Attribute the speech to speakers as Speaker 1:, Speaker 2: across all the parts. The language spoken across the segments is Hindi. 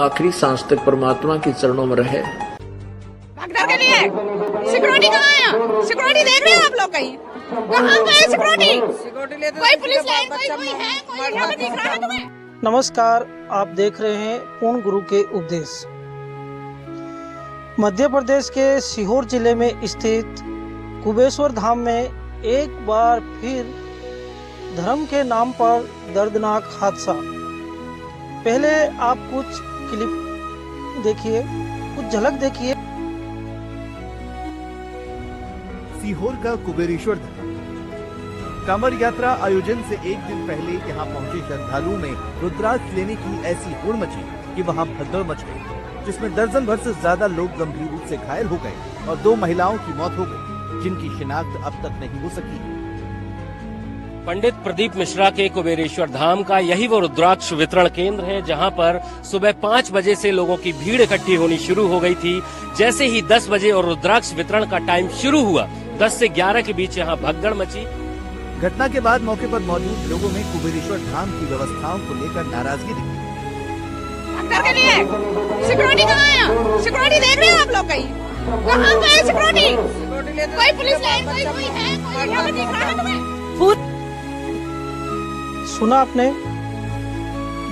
Speaker 1: आखिरी सांस तक परमात्मा के चरणों में रहे।
Speaker 2: भगदड़ के लिए सिक्योरिटी कहाँ है? सिक्योरिटी देख रहे हो आप लोग? कहीं कहाँ पे है सिक्योरिटी? कोई पुलिस लाइन कोई है? कोई यहाँ पे दिख रहा है तुम्हें?
Speaker 3: नमस्कार, आप देख रहे हैं पूर्ण गुरु के उपदेश। मध्य प्रदेश के सीहोर जिले में स्थित कुबेश्वर धाम में एक बार फिर धर्म के नाम पर दर्दनाक हादसा। पहले आप कुछ क्लिप देखिए, कुछ झलक देखिए।
Speaker 4: सीहोर का कुबेरेश्वर धाम कांवड़ यात्रा आयोजन से एक दिन पहले यहाँ पहुंचे श्रद्धालुओं में रुद्राक्ष लेने की ऐसी होड़ मची कि वहाँ भगदड़ मच गई, जिसमें दर्जन भर से ज्यादा लोग गंभीर रूप से घायल हो गए और 2 महिलाओं की मौत हो गई, जिनकी शिनाख्त अब तक नहीं हो सकी।
Speaker 5: पंडित प्रदीप मिश्रा के कुबेरेश्वर धाम का यही वो रुद्राक्ष वितरण केंद्र है, जहां पर सुबह 5 बजे से लोगों की भीड़ इकट्ठी होनी शुरू हो गई थी। जैसे ही 10 बजे और रुद्राक्ष वितरण का टाइम शुरू हुआ, 10 से 11 के बीच यहां भगदड़ मची।
Speaker 4: घटना के बाद मौके पर मौजूद लोगों में कुबेरेश्वर धाम की व्यवस्थाओं को लेकर नाराजगी दिखी।
Speaker 2: भगदड़ के लिए सिक्योरिटी कहाँ है? सिक्योरिटी देख रहे हो आप लोग? कहीं कहाँ पे है सिक्योरिटी? कोई पुलिस लाइन कोई है? कोई यहाँ पे दिख रहा है तुम्हें?
Speaker 3: सुना आपने,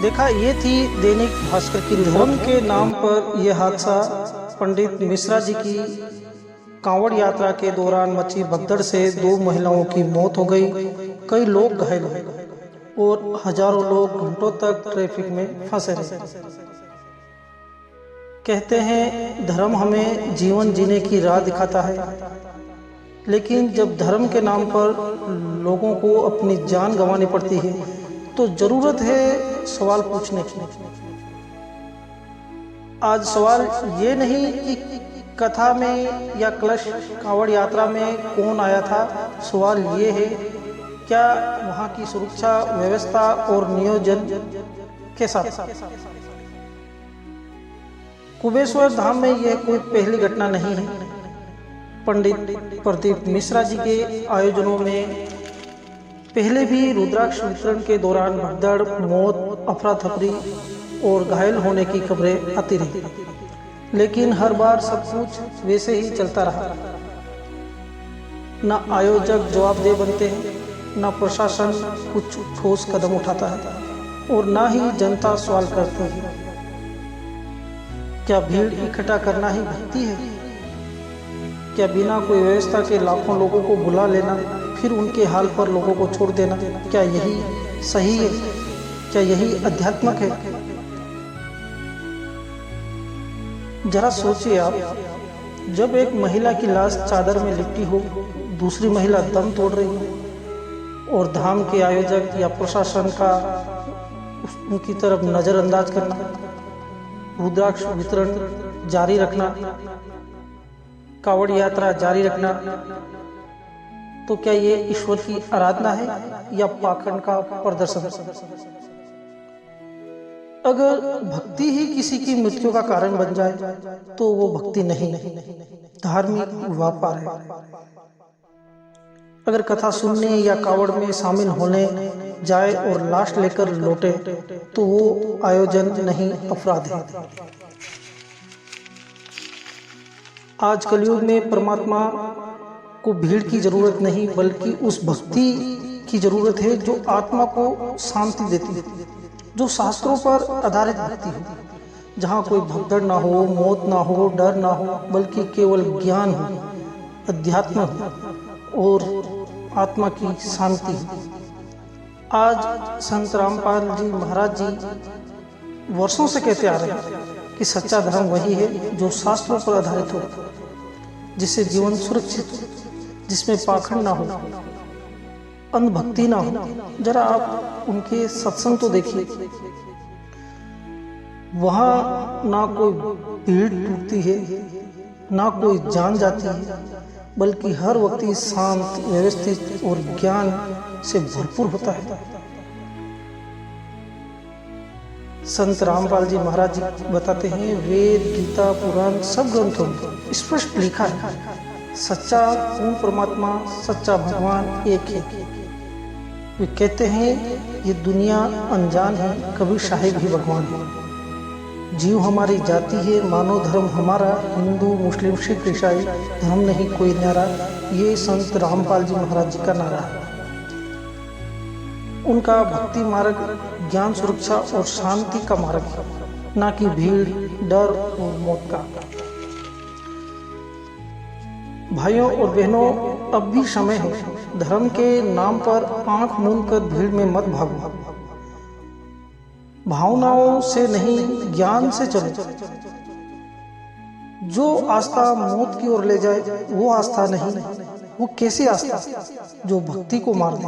Speaker 3: देखा, ये थी दैनिक भास्कर की रिपोर्ट। धर्म के नाम पर यह हादसा पंडित मिश्रा जी की कांवड़ यात्रा के दौरान मची भगदड़ से 2 महिलाओं की मौत हो गई, कई लोग घायल हो गए और हजारों लोग घंटों तक ट्रैफिक में फंसे रहे। कहते हैं धर्म हमें जीवन जीने की राह दिखाता है, लेकिन जब धर्म के नाम पर लोगों को अपनी जान गंवानी पड़ती है तो जरूरत है सवाल पूछने की। आज सवाल ये नहीं कि कथा में या कलश कांवड़ यात्रा में कौन आया था, सवाल ये है क्या वहाँ की सुरक्षा व्यवस्था और नियोजन के साथ। कुबेश्वर धाम में यह कोई पहली घटना नहीं है। पंडित प्रदीप मिश्रा जी के आयोजनों में पहले भी रुद्राक्ष वितरण के दौरान भगदड़, मौत, अफरा तफरी और घायल होने की खबरें आती रही, लेकिन हर बार सब कुछ वैसे ही चलता रहा। न आयोजक जवाबदेह बनते हैं, न प्रशासन कुछ ठोस कदम उठाता है और न ही जनता सवाल करती है। क्या भीड़ इकट्ठा करना ही भक्ति है? क्या बिना कोई व्यवस्था के लाखों लोगों को बुला लेना, फिर उनके हाल पर लोगों को छोड़ देना, क्या यही सही है? क्या यही अध्यात्मक है? जरा सोचिए आप, जब एक महिला की लाश चादर में लिपटी हो, दूसरी महिला दम तोड़ रही हो और धाम के आयोजक या प्रशासन का उनकी तरफ नजरअंदाज करना, रुद्राक्ष वितरण जारी रखना, कांवड़ यात्रा जारी रखना, तो क्या ये ईश्वर की आराधना है या पाखंड का प्रदर्शन? अगर भक्ति ही किसी की मृत्यु का कारण बन जाए तो वो भक्ति नहीं, धार्मिक व्यापार है। अगर कथा सुनने या कांवड़ में शामिल होने जाए और लाश लेकर लौटे तो वो आयोजन नहीं, अपराध है। आज कलयुग में परमात्मा को भीड़ की जरूरत नहीं, बल्कि उस भक्ति की जरूरत है जो आत्मा को शांति देती है, जो शास्त्रों पर आधारित भक्ति हो, जहाँ कोई भगदड़ ना हो, मौत ना हो, डर ना हो, बल्कि केवल ज्ञान हो, अध्यात्म हो और आत्मा की शांति हो। आज संत रामपाल जी महाराज जी वर्षों से कहते आ रहे हैं कि सच्चा धर्म वही है जो शास्त्रों पर आधारित हो, जिससे जीवन सुरक्षित हो, जिसमें पाखंड ना हो, अंधभक्ति ना हो। जरा आप उनके सत्संग तो देखिए, वहाँ ना कोई भीड़ टूटती है, ना कोई जान जाती है, बल्कि हर व्यक्ति शांत, व्यवस्थित और ज्ञान से भरपूर होता है। संत रामपाल जी महाराज जी बताते हैं, वेद, गीता, पुराण सब ग्रंथों में स्पष्ट लिखा है, सच्चा पूर्ण परमात्मा, सच्चा भगवान एक है। वे कहते हैं ये दुनिया अनजान है, कभी शाही भी भगवान है। जीव हमारी जाति है, मानव धर्म हमारा, हिंदू मुस्लिम सिख ईसाई धर्म नहीं कोई न्यारा, ये संत रामपाल जी महाराज जी का नारा है। उनका भक्ति मार्ग ज्ञान सुरक्षा और शांति का मार्ग है, ना कि भीड़ डर और मौत का। भाइयों और बहनों, अब भी समय है, धर्म के नाम पर आंख मूंद कर भीड़ में मत भागो। भावनाओं से नहीं, ज्ञान से चलो। जो आस्था मौत की ओर ले जाए वो आस्था नहीं। वो कैसी आस्था जो भक्ति को मार दे,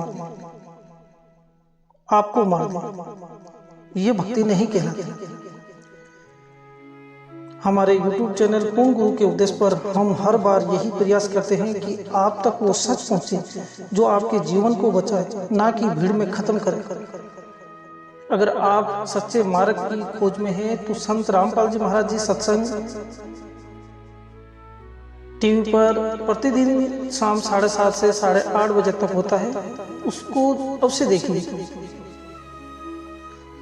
Speaker 3: आपको मार दे, ये भक्ति नहीं कहलाती। हमारे YouTube चैनल पूर्ण गुरु के उपदेश पर हम हर बार यही प्रयास करते हैं कि आप तक वो सच पहुंचे जो आपके जीवन को बचाए, ना कि भीड़ में खत्म करे। अगर आप सच्चे मार्ग की खोज में हैं तो संत रामपाल जी महाराज जी सत्संग टीवी पर प्रतिदिन शाम 7:30 से 8:30 बजे तक होता है, उसको अवश्य देखिए।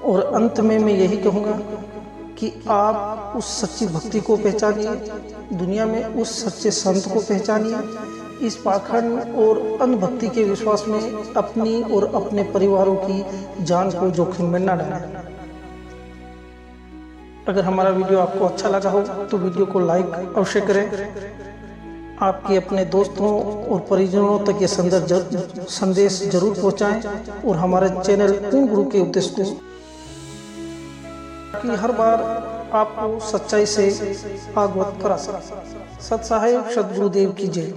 Speaker 3: और अंत में मैं यही कहूँगा कि आप उस सच्ची भक्ति को पहचानिए, दुनिया में उस सच्चे संत को पहचानिए। इस पाखंड और अंधभक्ति के विश्वास में अपनी और अपने परिवारों की जान को जोखिम में न डालें। अगर हमारा वीडियो आपको अच्छा लगा हो तो वीडियो को लाइक अवश्य करें। आपके अपने दोस्तों और परिजनों तक ये संदेश जरूर पहुंचाएं और हमारे चैनल पूर्ण गुरु के उपदेश को कि हर बार आपको सच्चाई से अवगत करा सके। सत साहेब सद्गुरुदेव की जय।